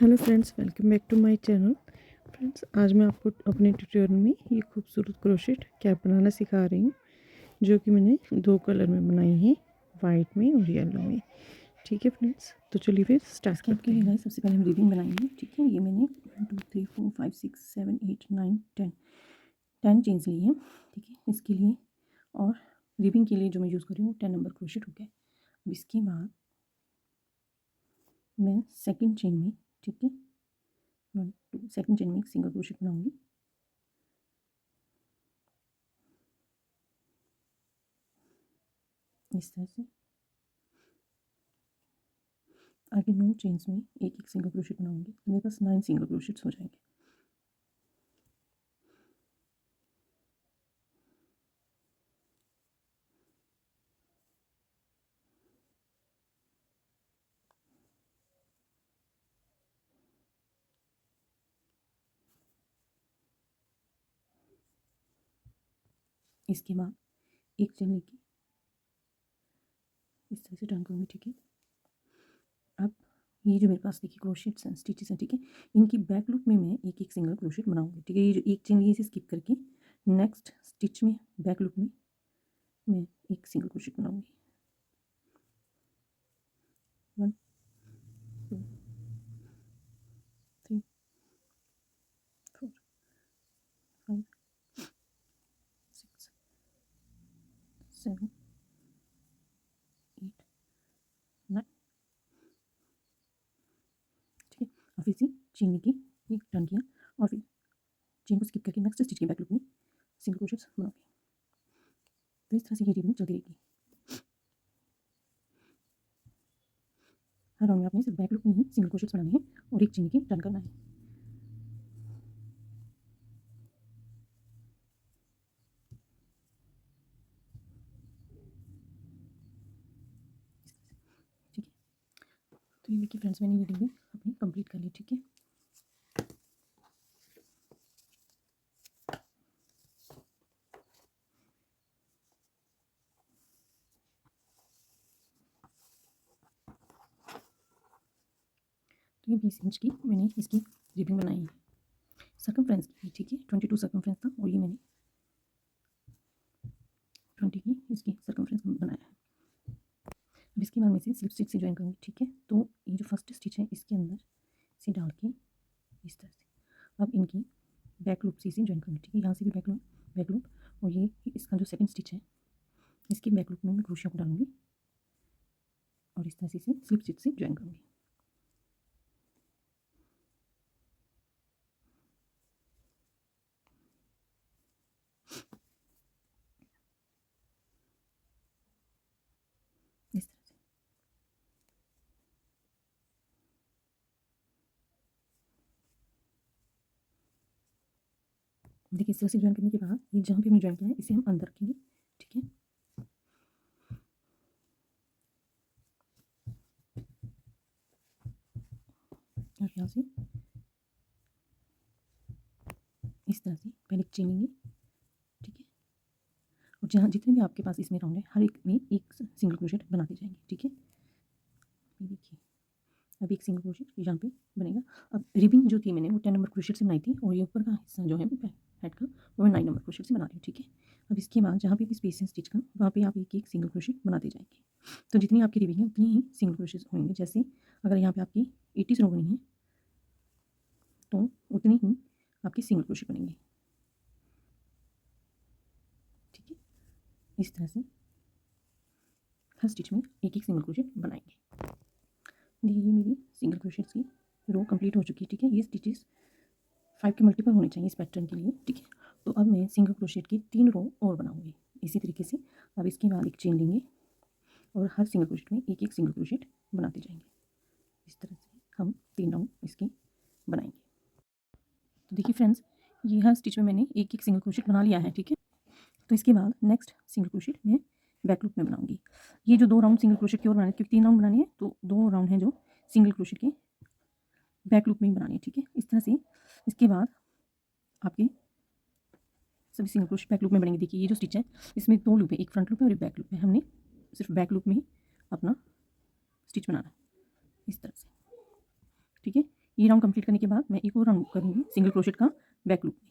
Hello friends, welcome back to my channel. Friends, आज मैं आपको अपने ट्यूटोरियल में ये खूबसूरत क्रोशेट कैप बनाना सिखा रही हूँ, जो कि मैंने दो कलर में बनाई है, वाइट में और येलो में। ठीक है फ्रेंड्स, तो चलिए फिर स्टार्ट करते हैं। सबसे पहले हम रिबिन बनाएंगे। ठीक है, ये मैंने 1 2 3 4 5 6 7 8 9 10 चेन्स ली है। ठीक है, इसके लिए और रिबिन के लिए जो मैं यूज़ कर रही हूँ 10 नंबर क्रोशेट हो गया। अब इसके बाद मैं सेकंड चेन में, ठीक है, 1 2 सेकंड चेन में एक सिंगल क्रोशेट बनाऊंगी। इस तरह से आगे 9 चेन्स में एक एक सिंगल क्रोशेट बनाऊंगी। मेरे पास 9 सिंगल क्रोशेट्स हो जाएंगे। इसके बाद एक चेन लेके इस तरह से टर्न करूँगी। ठीक है, अब ये जो मेरे पास देखिए क्रोशेट्स हैं, स्टिचेस हैं, ठीक है, इनकी बैक लूप में मैं एक एक सिंगल क्रोशेट बनाऊंगी। ठीक है, ये जो एक चेन लिए इसे स्किप करके नेक्स्ट स्टिच में बैक लूप में मैं एक सिंगल क्रोशेट बनाऊंगी। 1 2 3 4 5 6 7 8 9। ठीक है, अब फिर से चेन लेके एक टर्न किया और फिर चेन को स्किप करके नेक्स्ट स्टिच के बैक लूप में सिंगल क्रोशेट्स बनाऊंगी। तो इस तरह से ये रिबन चलती रहेगी। हर राउंड में आपने सिर्फ बैक लूप में ही सिंगल क्रोशेट्स बनाने हैं और एक चेन लेके टर्न करना है। ठीक है, तो ये देखिए फ्रेंड्स, मैंने ये रिबन अपनी कंप्लीट कर ली। ठीक है, तो ये 20 इंच की मैंने इसकी रिबन बनाई है, सर्कमफ्रेंस की। ठीक है, 22 सर्कमफ्रेंस था और ये मैंने 20 की इसकी सर्कमफ्रेंस बनाया है। अब इसके बाद मैं इसे स्लिप स्टिच से ज्वाइन करूँगी। ठीक है, तो ये जो फर्स्ट स्टिच है इसके अंदर इसे डाल के इस तरह से अब इनकी बैक लूप से इसे ज्वाइन करूँगी। ठीक है, यहाँ से भी बैक लूप और ये इसका जो सेकंड स्टिच है इसके बैक लूप में मैं क्रोशिया को डालूंगी और इस तरह से इसे स्लिप स्टिच से ज्वाइन करूँगी। इस तरह से देखिए, इस तरह से ज्वाइन करने के बाद ये जहाँ पे हमने ज्वाइन किया है इसे हम अंदर रखेंगे। ठीक है, और यहाँ से इस तरह से पहले एक चेन लेंगे। ठीक है, और जहाँ जितने भी आपके पास इसमें राउंड है हर एक में एक सिंगल क्रोशेट बनाते जाएंगे। ठीक है, ये देखिए अब एक सिंगल क्रोशेट यहाँ पे बनेगा। अब रिबिन जो थी मैंने वो 10 नंबर क्रोशेट से बनाई थी और ये ऊपर का हिस्सा जो है हेड का वो मैं 9 नंबर क्रोशेट से बना रही हूँ। ठीक है, अब इसके बाद जहाँ पे भी स्पेस है स्टिच का वहाँ पे आप एक एक सिंगल क्रोशेट बनाते जाएंगे। तो जितनी आपकी रिबिन है उतनी ही सिंगल क्रोशेट होंगे। जैसे अगर यहाँ पे आपकी 80 रो बनी है तो उतनी ही आपकी सिंगल क्रोशेट बनेंगे। ठीक है, इस तरह से हर स्टिच में एक एक सिंगल क्रोशेट बनाएंगे। देखिए, ये मेरी सिंगल क्रोशेट्स की रो कंप्लीट हो चुकी है। ठीक है, ये स्टिचेस 5 के मल्टीपल होने चाहिए इस पैटर्न के लिए। ठीक है, तो अब मैं सिंगल क्रोशेट की 3 रो और बनाऊंगी इसी तरीके से। अब इसके बाद एक चेन लेंगे और हर सिंगल क्रोशेट में एक एक सिंगल क्रोशेट बनाते जाएंगे। इस तरह से हम 3 राउंड इसके बनाएंगे। तो देखिए फ्रेंड्स, ये हर स्टिच में मैंने एक एक सिंगल क्रोशेट बना लिया है। ठीक है, तो इसके बाद नेक्स्ट सिंगल क्रोशेट मैं बैक लूप में बनाऊंगी। ये जो 2 राउंड सिंगल क्रोशेट की और बनाने, क्योंकि 3 राउंड बनाने हैं तो 2 राउंड हैं जो सिंगल क्रोशेट के बैक लूप में ही बनानी है। ठीक है, इस तरह से इसके बाद आपके सभी सिंगल क्रोशेट बैक लूप में बनेंगे। देखिए, ये जो स्टिच है इसमें 2 लूप है, एक फ्रंट लूप है और एक बैक लूप है। हमने सिर्फ बैक लूप में ही अपना स्टिच बनाना है इस तरह से। ठीक है, ये राउंड कंप्लीट करने के बाद मैं एक और राउंड करूँगी सिंगल क्रोशेट का बैक लूप में।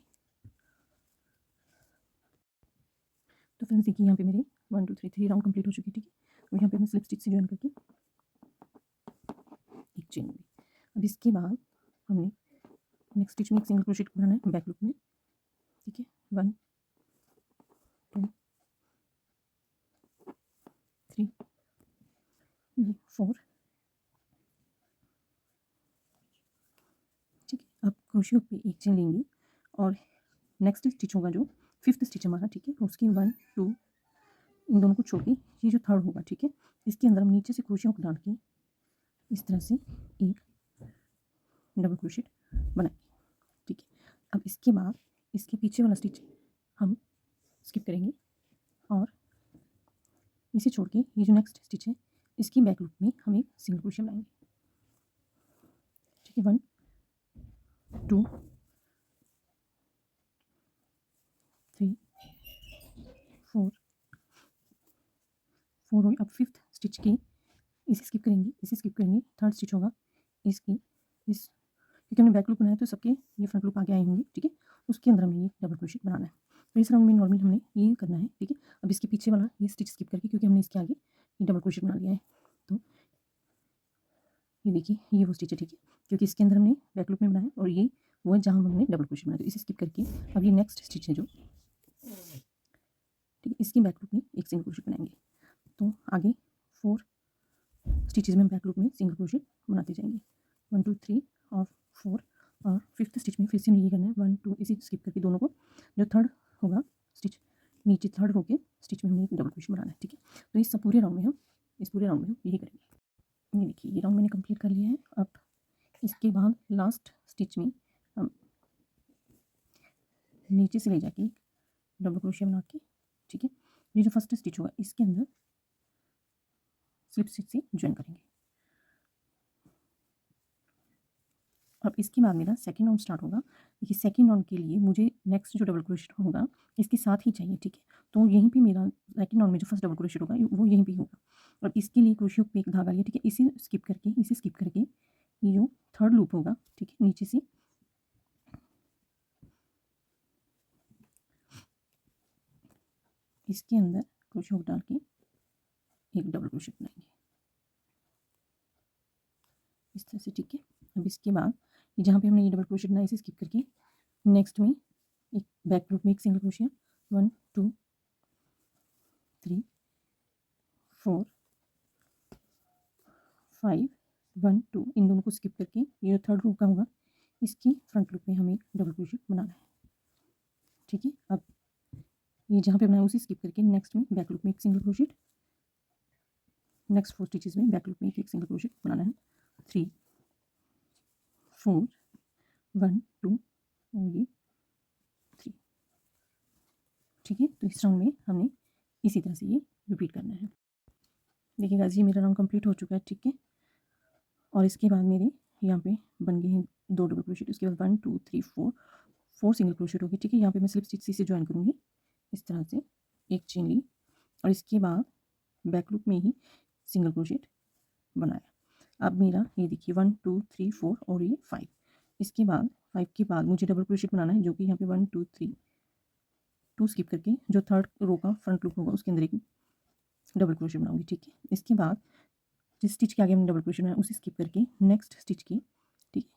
तो फ्रेंड्स देखिए यहाँ पे मेरे 1 2 3 राउंड कंप्लीट हो चुकी है, ठीक है। और यहाँ पे मैं स्लिप स्टिच से जॉइन करके एक चेन ली। अब इसके बाद हमने नेक्स्ट स्टिच में एक सिंगल क्रोशेट बनाना है बैक लूप में, ठीक है। 1 2 3 4, ठीक है। अब क्रोशे हुक पे एक चेन लेंगे और नेक्स्ट स्टिच होगा जो फिफ्थ स्टिच हमारा, ठीक है। उसके 1 2 इन दोनों को छोड़ के ये जो थर्ड होगा, ठीक है, इसके अंदर हम नीचे से क्रोशे हुक डाल के इस तरह से एक डबल क्रोशेट बनाएंगे, ठीक है। अब इसके बाद इसके पीछे वाला स्टिच हम स्किप करेंगे और इसे छोड़ के ये जो नेक्स्ट स्टिच है इसकी बैक लूप में हम एक सिंगल क्रोशे बनाएंगे, ठीक है। 1 2 3 4 4 हो गई। अब फिफ्थ स्टिच की इसे स्किप करेंगे, इसे स्किप करेंगे, थर्ड स्टिच होगा इसकी इस, क्योंकि हमने बैक लूप बनाया तो सबके ये फ्रंट लूप आगे आए होंगे, ठीक है। उसके अंदर हमें ये डबल क्रोशेट बनाना है। तो इस राउंड में नॉर्मली हमने ये करना है, ठीक है। अब इसके पीछे वाला ये स्टिच स्किप करके, क्योंकि हमने इसके आगे ये डबल क्रोशेट बना लिया है, तो ये देखिए ये वो स्टिच है, ठीक है, क्योंकि इसके अंदर हमने बैक लूप में बनाया और ये वो है जहाँ हमने डबल क्रोशेट बनाया। तो इसे स्किप करके अब ये नेक्स्ट स्टिच है जो, ठीक है, इसकी बैक लूप में एक सिंगल क्रोशेट बनाएंगे। तो आगे 4 स्टिचेज में बैक लूप में सिंगल क्रोशेट बनाते जाएंगे, 1 2 3 और 4। और फिफ्थ स्टिच में फिर से हमें ये करना है 1 2, इसी स्किप करके दोनों को, जो थर्ड होगा स्टिच नीचे थर्ड रो के स्टिच में हमने एक डबल क्रोशेट बनाना है, ठीक है। तो इस पूरे राउंड में हम यही करेंगे। ये देखिए ये राउंड मैंने कंप्लीट कर लिया है। अब इसके बाद लास्ट स्टिच में हम नीचे से ले जाके डबल क्रोशे बना के, ठीक है, ये जो फर्स्ट स्टिच होगा इसके अंदर स्लिप स्टिच से ज्वाइन करेंगे। अब इसके बाद मेरा सेकंड राउंड स्टार्ट होगा। देखिए सेकंड राउंड के लिए मुझे नेक्स्ट जो डबल क्रोशेट होगा इसके साथ ही चाहिए, ठीक है। तो यहीं पे मेरा सेकंड राउंड में जो फर्स्ट डबल क्रोशेट होगा वो यहीं पे होगा। और इसके लिए क्रोशे हुक पे एक धागा लिया, ठीक है, इसे स्किप करके ये जो थर्ड लूप होगा, ठीक है, नीचे से इसके अंदर क्रोशे हुक डाल के एक डबल क्रोशेट बनाएंगे इस तरह से, ठीक है। अब इसके बाद ये जहाँ पे हमने ये डबल क्रोशेट बनाया इसे स्किप करके नेक्स्ट में एक बैक लूप में एक सिंगल क्रोशिया 1 2 3 4 5 1 2 इन दोनों को स्किप करके ये जो थर्ड रो का होगा इसकी फ्रंट लूप में हमें एक डबल क्रोशेट बनाना है, ठीक है। अब ये जहाँ पे बनाया उसे स्किप करके नेक्स्ट में बैक लूप में एक सिंगल क्रोशेट, नेक्स्ट 4 स्टिचेज में बैक लूप में एक सिंगल क्रोशेट बनाना है, 3 4 1 2 और ये 3, ठीक है। तो इस राउंड में हमने इसी तरह से ये रिपीट करना है। देखिए गाइस ये मेरा राउंड कंप्लीट हो चुका है, ठीक है। और इसके बाद मेरे यहाँ पे बन गए हैं 2 डबल क्रोशेट, उसके बाद 1 2 3 4 सिंगल क्रोशेट होगी, ठीक है। यहाँ पे मैं स्लिप स्टिच से ज्वाइन करूँगी इस तरह से, एक चेन ली और इसके बाद बैक लूप में ही सिंगल क्रोशेट बनाया। अब मेरा ये देखिए 1 2 3 4 और ये 5, इसके बाद 5 के बाद मुझे डबल क्रोशेट बनाना है, जो कि यहाँ पे 1 2 3 2 स्किप करके जो थर्ड रो का फ्रंट लूप होगा उसके अंदर एक डबल क्रोशेट बनाऊंगी, ठीक है। इसके बाद जिस स्टिच के आगे हमने डबल क्रोशेट बनाया उसे स्किप करके नेक्स्ट स्टिच की, ठीक है,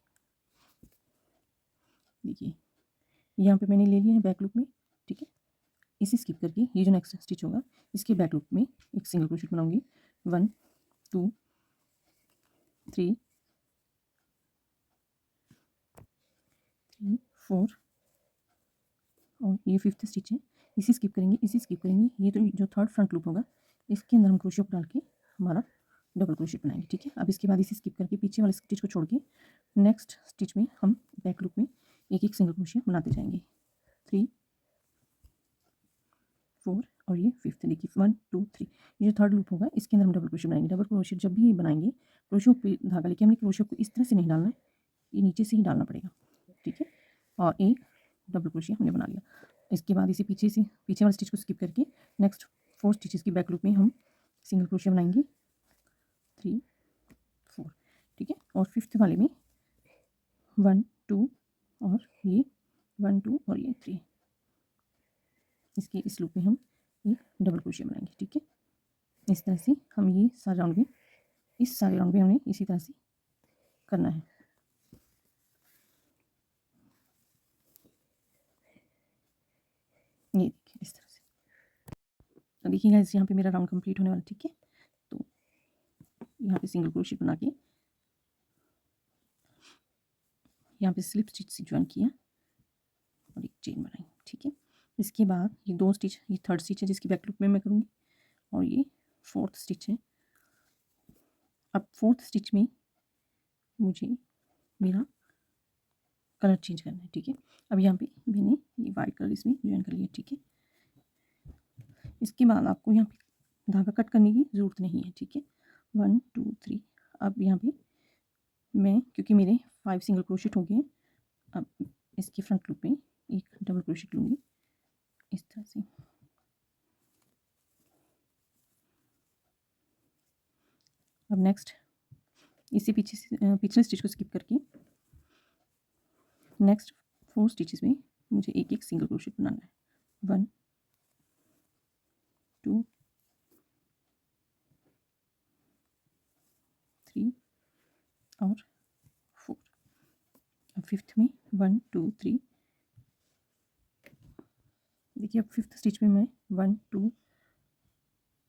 देखिए यहाँ पे मैंने ले लिया है बैक लूप में, ठीक है। इसे स्किप करके ये जो नेक्स्ट स्टिच होगा इसके बैक लूप में एक सिंगल क्रोशेट बनाऊंगी, 1 2 3 3 4 और ये फिफ्थ स्टिच है, इसे स्किप करेंगे। ये तो जो थर्ड फ्रंट लूप होगा इसके अंदर हम क्रोशे डाल के हमारा डबल क्रोशेट बनाएंगे, ठीक है। अब इसके बाद इसे स्किप करके पीछे वाले स्टिच को छोड़ के नेक्स्ट स्टिच में हम बैक लूप में एक सिंगल क्रोशे बनाते जाएंगे, 3 4 और ये फिफ्थ, देखिए 1 2 3, ये जो थर्ड लूप होगा इसके अंदर हम डबल क्रोशे बनाएंगे। डबल क्रोशे जब भी बनाएंगे क्रोशे पे धागा लेके हमने क्रोशे को इस तरह से नहीं डालना है, ये नीचे से ही डालना पड़ेगा, ठीक है। और एक डबल क्रोशे हमने बना लिया। इसके बाद इसे पीछे वाले स्टिच को स्किप करके नेक्स्ट 4 स्टिचेस की बैक लूप में हम सिंगल क्रोशे बनाएंगे, 3 4, ठीक है। और फिफ्थ वाले में 1 2 और ये 1 2 और ये 3। इसके इस लूप में हम एक डबल क्रोशिया बनाएंगे। ठीक है, इस तरह से हम ये सारे राउंड में, इस सारे राउंड में हमने इसी तरह से करना है। ये देखिए इस तरह से। तो देखिएगा इस यहाँ पे मेरा राउंड कंप्लीट होने वाला। ठीक है, तो यहाँ पे सिंगल क्रोशिया बना के यहाँ पे स्लिप स्टिच से ज्वाइन किया और एक चेन बनाई। ठीक है, इसके बाद ये 2 स्टिच, ये 3rd स्टिच है जिसकी बैक लूप में मैं करूँगी और ये 4th स्टिच है। अब 4th स्टिच में मुझे मेरा कलर चेंज करना है। ठीक है, अब यहाँ पे मैंने ये वाइट कलर इसमें ज्वाइन कर लिया। ठीक है, इसके बाद आपको यहाँ पे धागा कट करने की ज़रूरत नहीं है। ठीक है, 1 2 3। अब यहाँ पे मैं, क्योंकि मेरे 5 सिंगल क्रोशिट हो गए हैं, अब इसके फ्रंट लूप में एक डबल क्रोशिट लूँगी इस तरह से। अब नेक्स्ट इसी पीछे से पिछले स्टिच को स्किप करके नेक्स्ट 4 स्टिचेस में मुझे एक एक सिंगल क्रोशिट बनाना है। 1 2 3 और 4। अब 5th में 1 2 3। देखिए अब 5th स्टिच में मैं 1 2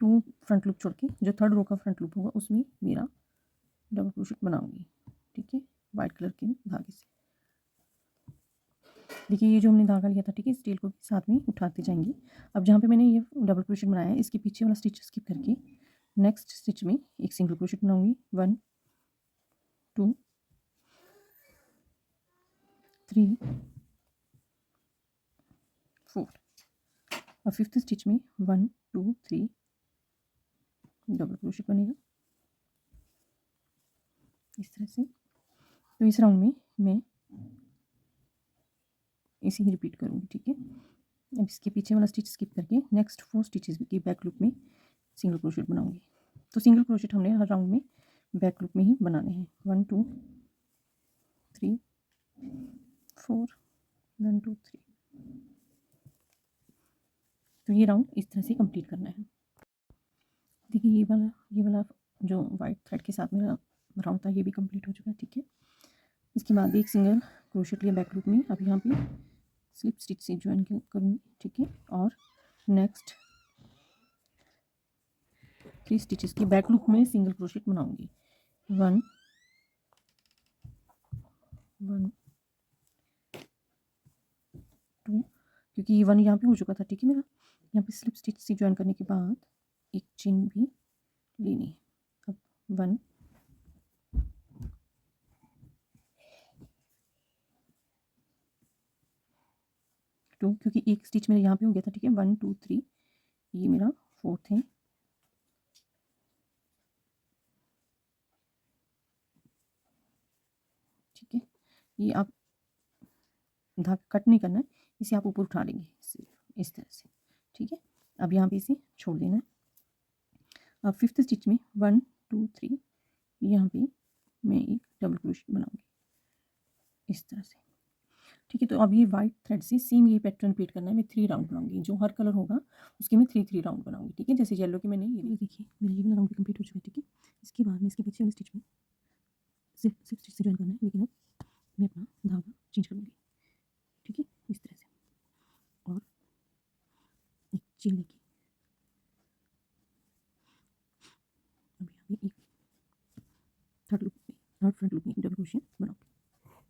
2 फ्रंट लूप छोड़ के जो 3rd रो का फ्रंट लूप होगा उसमें मेरा डबल क्रोशिट बनाऊंगी। ठीक है, वाइट कलर के धागे से। देखिए ये जो हमने धागा लिया था, ठीक है, इस टेल को साथ में उठाते जाएंगे। अब जहाँ पे मैंने ये डबल क्रोशिट बनाया है, इसके पीछे वाला स्टिच स्किप करके नेक्स्ट स्टिच में एक सिंगल क्रोशिट बनाऊंगी। 1 2 3 4। और 5th स्टिच में 1 2 3 डबल क्रोशिट बनेगा इस तरह से। तो इस राउंड में मैं इसे ही रिपीट करूँगी। ठीक है, अब इसके पीछे वाला स्टिच स्किप करके नेक्स्ट 4 स्टिचेस की बैक लूप में सिंगल क्रोशिट बनाऊंगी। तो सिंगल क्रोशिट हमने हर राउंड में बैक लूप में ही बनाने हैं। 1 2 3 4 1 2 3। तो ये राउंड इस तरह से कंप्लीट करना है। देखिए ये वाला जो वाइट थ्रेड के साथ मेरा राउंड था ये भी कंप्लीट हो चुका है। ठीक है, इसके बाद एक सिंगल क्रोशिट लिया बैक लूप में। अब यहाँ पे स्लिप स्टिच से ज्वाइन करूँगी। ठीक है, और नेक्स्ट 3 स्टिचेस की बैक लूप में सिंगल क्रोशिट बनाऊंगी। 1 1 2, क्योंकि ये 1 यहाँ पे हो चुका था। ठीक है, मेरा यहाँ पे स्लिप स्टिच से ज्वाइन करने के बाद एक चेन भी लेनी है। अब 1 2, क्योंकि एक स्टिच मेरा यहाँ पे हो गया था। ठीक है, 1 2 3, ये मेरा 4th है। ठीक है, ये आप धागा कट नहीं करना है, इसे आप ऊपर उठा लेंगे इस तरह से। ठीक है, अब यहाँ पे इसे छोड़ देना है। अब 5th स्टिच में 1 2 3 यहाँ पे मैं एक डबल क्रोशिट बनाऊंगी इस तरह से। ठीक है, तो अब ये वाइट थ्रेड से सेम ये पैटर्न रिपीट करना है। मैं 3 राउंड बनाऊंगी, जो हर कलर होगा उसके मैं 3 3 राउंड बनाऊंगी। ठीक है, जैसे येलो के मैंने ये देखिए मेरा ये वाला राउंड कंप्लीट हो चुका है। ठीक है, इसके बाद मैं इसके पीछे वाले स्टिच में सिर्फ स्टिच से ज्वाइन करना है, लेकिन अब मैं अपना धागा चेंज कर लूँगी। ठीक है, इस तरह से, और एक चेन लेके अब यहाँ पे एक 3rd लूप में, 3rd फ्रंट लूप में डबल क्रोशिया बनाऊंगी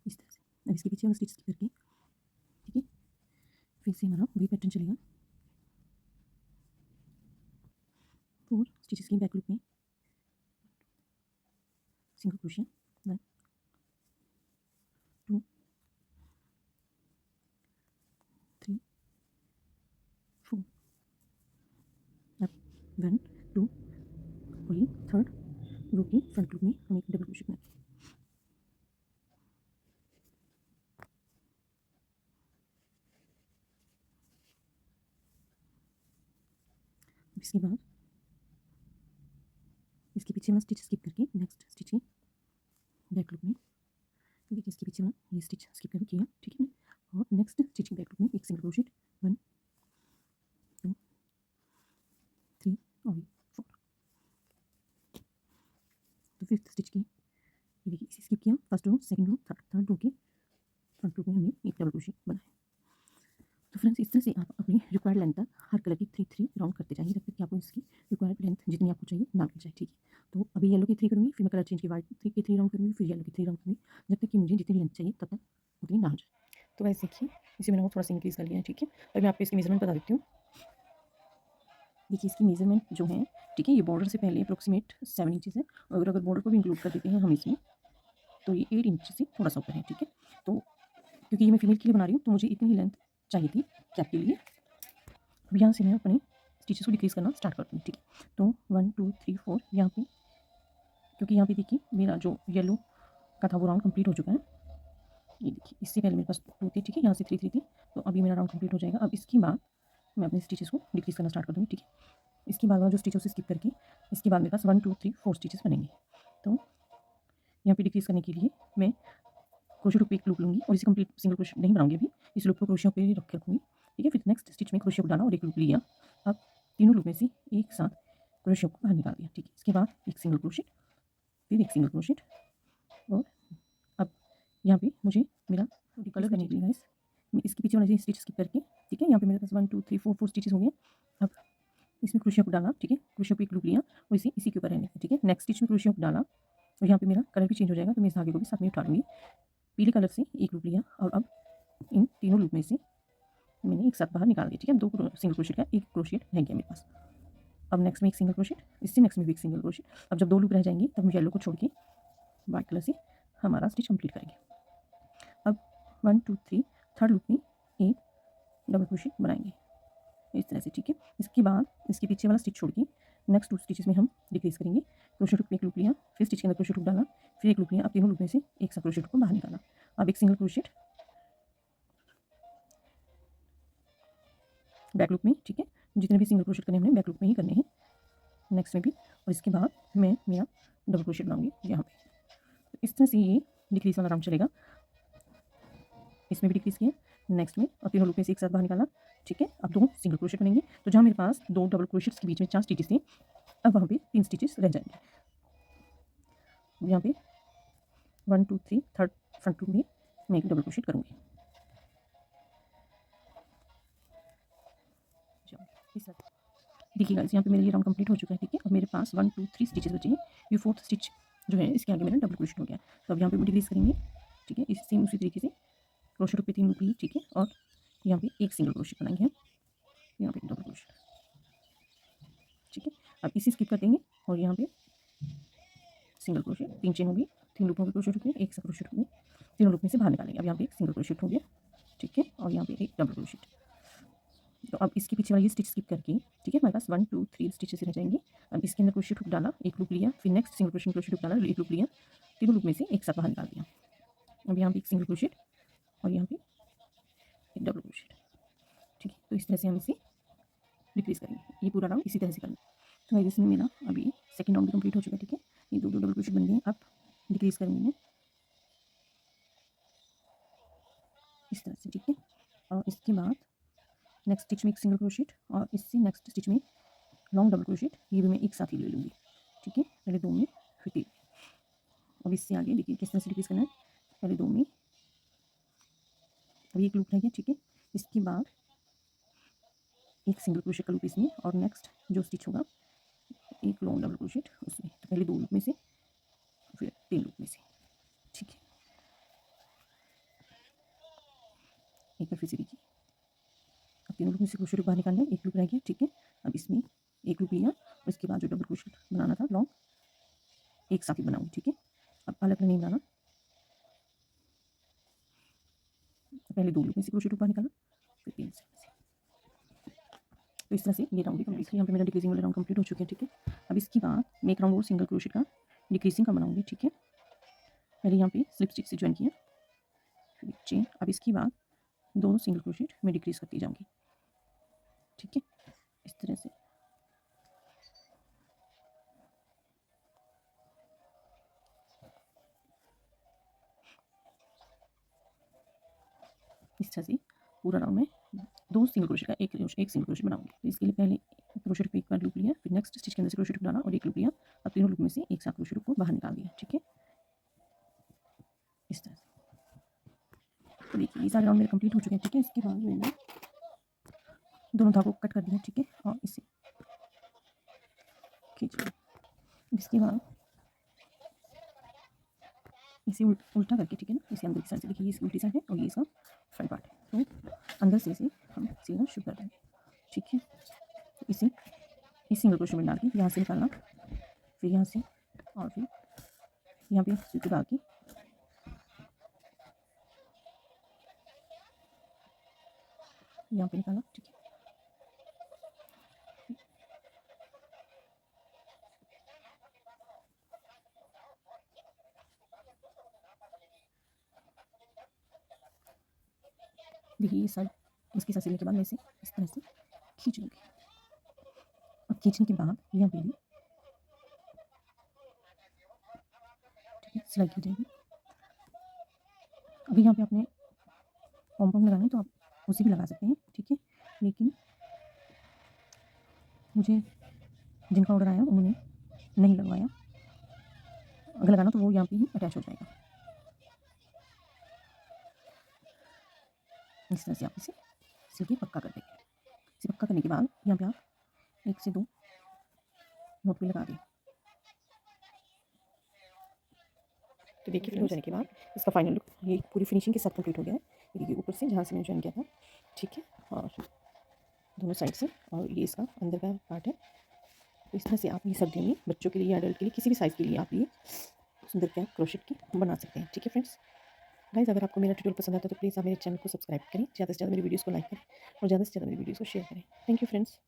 इस तरह से। अब इसके पीछे वाला स्टिच करके, ठीक है, फिर से हमारा वही पैटर्न चलेगा। 4 स्टिचेस की बैक लूप में सिंगल क्रोशिया 1 2 3 4। अब 1 2 और ये 3rd रो की फ्रंट लूप में हम एक डबल क्रोशिया बनाएंगे। इसके बाद इसके पीछे वाला स्टिच स्किप करके नेक्स्ट स्टिच की बैक लूप में देखिए इसके पीछे वाला ये स्टिच स्किप करके किया, ठीक है ना। और नेक्स्ट स्टिचिंग बैक लूप में एक सिंगल क्रोशेट 1 2 3 और 4। तो फिफ्थ स्टिच की ये देखिए इसे स्किप किया, first row second row third row के फ्रंट लूप में हमने एक डबल क्रोशेट बनाया। तो फ्रेंड्स इस तरह से आप अपनी रिक्वायर्ड लेंथ तक हर कलर की 3 राउंड करते जाइए, जब तक कि आपको इसकी रिक्वायर्ड लेंथ जितनी आपको चाहिए ना मिल जाए, ठीक है। तो अभी येलो की 3 करूँगी, फिर मैं कलर चेंज की वाइट के 3 राउंड करूँगी, फिर येलो की 3 राउंड करूँगी, जब तक कि मुझे जितनी लेंथ चाहिए तब तक उतनी ना हो जाए। तो वैसे देखिए इसे मैंने थोड़ा सा इंक्रीज़ कर लिया है, ठीक है। और मैं आपको इसकी मेजरमेंट बता देती हूँ। देखिए इसकी मेजरमेंट जो है, ठीक है, ये बॉर्डर से पहले अप्रोक्सीमेट 7 इंचेस है, और अगर बॉर्डर को भी इंक्लूड कर देते हैं हम इसमें तो ये 8 इंच से थोड़ा सा ऊपर है, ठीक है। तो क्योंकि ये मैं फीमेल के लिए बना रही हूँ तो मुझे इतनी ही लेंथ चाहिए थी कैप के लिए। अब यहाँ से मैं अपने स्टिचेस को डिक्रीज़ करना स्टार्ट करती हूँ, ठीक है। तो 1 2 3 4 यहाँ पे, क्योंकि यहाँ पे देखिए मेरा जो येलो का था वो राउंड कंप्लीट हो चुका है। ये देखिए इससे पहले मेरे पास 2 थी, ठीक है, यहाँ से 3 थी, तो अभी मेरा राउंड कंप्लीट हो जाएगा। अब इसके बाद मैं अपने स्टिचेस को डिक्रीज़ करना स्टार्ट कर दूँगी, ठीक है। इसके बाद जो स्टिच उसे स्किप करके इसके बाद मेरे पास 1 2 3 4 स्टिचेस बनेंगे। तो यहाँ पे डिक्रीज़ करने के लिए मैं क्रोशे हुक पे एक लूप लूँगी और इसे कंप्लीट सिंगल क्रोशे नहीं बनाऊँगी अभी, इस लूप को क्रोशियों पे रख रखूँगी, ठीक है। फिर नेक्स्ट स्टिच में क्रोशे हुक डाला और एक लूप लिया। अब तीनों लूप में से एक साथ क्रोशे को बाहर निकाल दिया, ठीक है। इसके बाद एक सिंगल क्रोशेट, फिर एक सिंगल क्रोशेट, और अब यहाँ पे मुझे मेरा कलर करने के लिए गाइस मैं इसके पीछे वाला स्टिच स्किप करके, ठीक है, यहाँ पे मेरे पास 1 2 3 4 स्टिचेस हो गए। अब इसमें क्रोशिया हुक डाला, ठीक है, क्रोशिया पे एक लूप लिया और इसी के ऊपर रहने का, ठीक है। नेक्स्ट स्टिच में क्रोशिया हुक डाला और यहाँ पे मेरा कलर भी चेंज हो जाएगा, तो मैं इस धागे को भी साथ में उठा लूँगी। पीले कलर से एक लूप लिया और अब इन तीनों लूप में से मैंने एक साथ बाहर निकाल दिया, ठीक है। 2 सिंगल क्रोशिएट का एक क्रोशिएट रह गया मेरे पास। अब नेक्स्ट में एक सिंगल क्रोशिएट, इससे नेक्स्ट में भी एक सिंगल क्रोशिएट। अब जब 2 लूप रह जाएंगे तब हम येलो को छोड़ के वाइट कलर से हमारा स्टिच कंप्लीट करेंगे। अब 1 2 3 थर्ड लूप में एक डबल क्रोशिएट बनाएंगे इस तरह से, ठीक है। इसके बाद इसके पीछे वाला स्टिच छोड़ के नेक्स्ट 2 स्टिचेस में हम डिक्रीज करेंगे। क्रोशिएट हुक पे एक लूप लिया, फिर स्टिच के अंदर क्रोशिएट हुक डाला, फिर एक लूप लिया। अब तीनों लूप में से एक सा क्रोशिएट हुक को बाहर निकाला। अब एक सिंगल क्रोशिएट बैक लूप में, ठीक है, जितने भी सिंगल क्रोशिएट करने हमने बैक लूप में ही करने हैं नेक्स्ट में भी। और इसके बाद मैं मेरा डबल क्रोशिएट बनाऊंगी यहाँ पे। तो इस तरह से ये डिक्रीज वाला राउंड चलेगा। इसमें भी डिक्रीज किया नेक्स्ट में, और तीनों लूप में से एक साथ बाहर निकाला, ठीक है। अब 2 सिंगल क्रोशिएट बनेंगे। तो जहाँ मेरे पास 2 डबल क्रोशिएट्स के बीच में 4 स्टिचेस थे, अब वहाँ पे 3 स्टिचेस रह जाएंगे। यहाँ पे 1 2 3 थर्ड फ्रंट लूप में मैं एक डबल क्रोशिएट करूँगी। देखिए गाइस यहाँ पे मेरा ये राउंड कंप्लीट हो चुका है, ठीक है। अब मेरे पास 1 2 3 स्टिचेस बचे हैं। ये फोर्थ स्टिच जो है इसके आगे मेरा डबल क्रोशिएट हो गया। तो अब यहाँ पे भी डिक्रीज करेंगे, ठीक है, इस सेम उसी तरीके से क्रोशिएट हुक पे 3 लूप लिए, ठीक है। और यहाँ पे एक सिंगल क्रोशिएट बनाएंगे हम, यहाँ पे डबल क्रोशिएट, ठीक है। अब इसे स्किप कर देंगे और यहाँ पे सिंगल क्रोशिएट 3 चेन होगी, 3 लूपों के क्रोशिएट होंगे, एक सा क्रोशिएट होंगे, तीनों लूप में से बाहर निकालेंगे। अब यहाँ पे एक सिंगल क्रोशिएट हो गया, ठीक है, और यहाँ पे एक डबल क्रोशिएट। तो अब इसके पीछे वाला ये स्टिच स्किप करके, ठीक है, हमारे पास 1 2 3 स्टिचेस रह जाएंगे। अब इसके अंदर क्रोशिएट हुक डाला, एक लूप लिया, फिर नेक्स्ट सिंगल क्रोशिएट हुक डाला, एक लूप लिया, तीनों लूप में से एक साथ बाहर निकाल दिया। अब यहाँ पे एक सिंगल क्रोशिएट और यहाँ पे एक डबल क्रोशिएट, ठीक है। तो इस तरह से हम इसे डिक्रीज करेंगे, ये पूरा राउंड इसी तरह से करना। तो इसमें मेरा अभी सेकंड राउंड भी कंप्लीट हो चुका है, ठीक है। ये 2 डबल क्रोशिएट बन गए। अब डिक्रीज करेंगे मैं इस तरह से, ठीक है। और इसके बाद नेक्स्ट स्टिच में एक सिंगल क्रोशिएट और इससे नेक्स्ट स्टिच में लॉन्ग डबल क्रोशिएट, ये भी मैं एक साथ ही ले लूँगी, ठीक है। पहले 2 में फिर 3। अब इससे आगे देखिए किस तरह से डिक्रीज करना है। पहले 2 में, अभी एक लूप रहेगा, ठीक है। इसके बाद एक सिंगल क्रोशिएट का लूप इसमें और नेक्स्ट जो स्टिच होगा एक लॉन्ग डबल क्रोशिएट उसमें। तो पहले 2 लूप में से फिर 3 लूप में से, ठीक है। एक बार फिर से देखिए, अब तीनों लूप में से क्रोशिएट बाहर निकालना है, एक लूप रह गया, ठीक है। अब इसमें एक लूप लिया और इसके बाद जो डबल क्रोशिएट बनाना था लॉन्ग, एक साथ ही बनाऊँ, ठीक है। अब अलग नहीं बनाना, पहले 2 लूप में से क्रोशिएट बाहर निकाला, फिर 3 से। तो इस तरह से ये राउंड भी कंप्लीट है। यहाँ पे मेरा डिक्रीजिंग वाला राउंड कंप्लीट हो चुका है, ठीक है। अब इसके बाद मैं एक राउंड और सिंगल क्रोशिएट का डिक्रीजिंग का बनाऊंगी, ठीक है। पहले यहाँ पे स्लिप स्टिच से ज्वाइन किया, फिर चेन। अब इसके बाद 2 सिंगल क्रोशिएट मैं डिक्रीज करती जाऊँगी, ठीक है, इस तरह से। इस तरह से पूरा राउंड में 2 सिंगल क्रोशेट का एक सिंगल क्रोशेट बनाऊंगी। तो इसके लिए पहले क्रोशेट पे एक बार लूप लिया, फिर नेक्स्ट स्टिच के अंदर से क्रोशेट को डाला और एक लूप लिया। अब तीनों लूप में से एक साथ क्रोशेट को बाहर निकाल दिया। ठीक है, इस तरह से। तो देखिए ये सारे राउंड मेरे कंप्लीट हो चुके हैं। ठीक है, इसके बाद मैंने दोनों धागों को कट कर दिया। ठीक है, और इसे खींच लिया। इसके बाद इसे उल्टा करके, ठीक है ना, इसे अंदर की साइड से, देखिए ये इसकी उल्टी साइड है और ये इसका फ्रंट पार्ट है। तो अंदर से इसे हम सीना शुरू कर देंगे। ठीक है, तो इसे इस सिंगल क्रोशेट में डाल के यहाँ से निकालना, फिर यहाँ से और फिर यहाँ पे सुई को डाल के यहाँ पे निकालना। ठीक है, देखिए ये साइड इसके साथ सिलने के बाद मैं इसे इस तरह से खींच लूँगी। अब खींचने के बाद यहाँ पे भी, ठीक है, सिलाई की जाएगी। अगर यहाँ पे आपने पॉम पॉम लगाना है तो आप उसे भी लगा सकते हैं। ठीक है, लेकिन मुझे जिनका ऑर्डर आया उन्होंने नहीं लगवाया। अगर लगाना तो वो यहाँ पे ही अटैच हो जाएगा। इस तरह से आप इसे सिल के पक्का कर देंगे। इसे पक्का करने के बाद यहाँ पे आप 1 से 2 नोट पे लगा दें। तो देखिए फिर हो जाने के बाद इसका फाइनल लुक ये पूरी फिनिशिंग के साथ कंप्लीट हो गया है। ये देखिए ऊपर से जहाँ से मैंने ज्वाइन किया था। ठीक है, और दोनों साइड से, और ये इसका अंदर का पार्ट है। तो इस तरह से आप ये सर्दियों में बच्चों के लिए या एडल्ट के लिए किसी भी साइज़ के लिए आप ये सुंदर कैप क्रोशेट की बना सकते हैं। ठीक है फ्रेंड्स, गाइस अगर आपको मेरा ट्यूटोरियल पसंद आता है तो प्लीज़ आप मेरे चैनल को सब्सक्राइब करें, ज़्यादा से ज़्यादा मेरी वीडियोज़ को लाइक करें और ज़्यादा से ज़्यादा मेरी वीडियोज़ को शेयर करें। Thank you friends.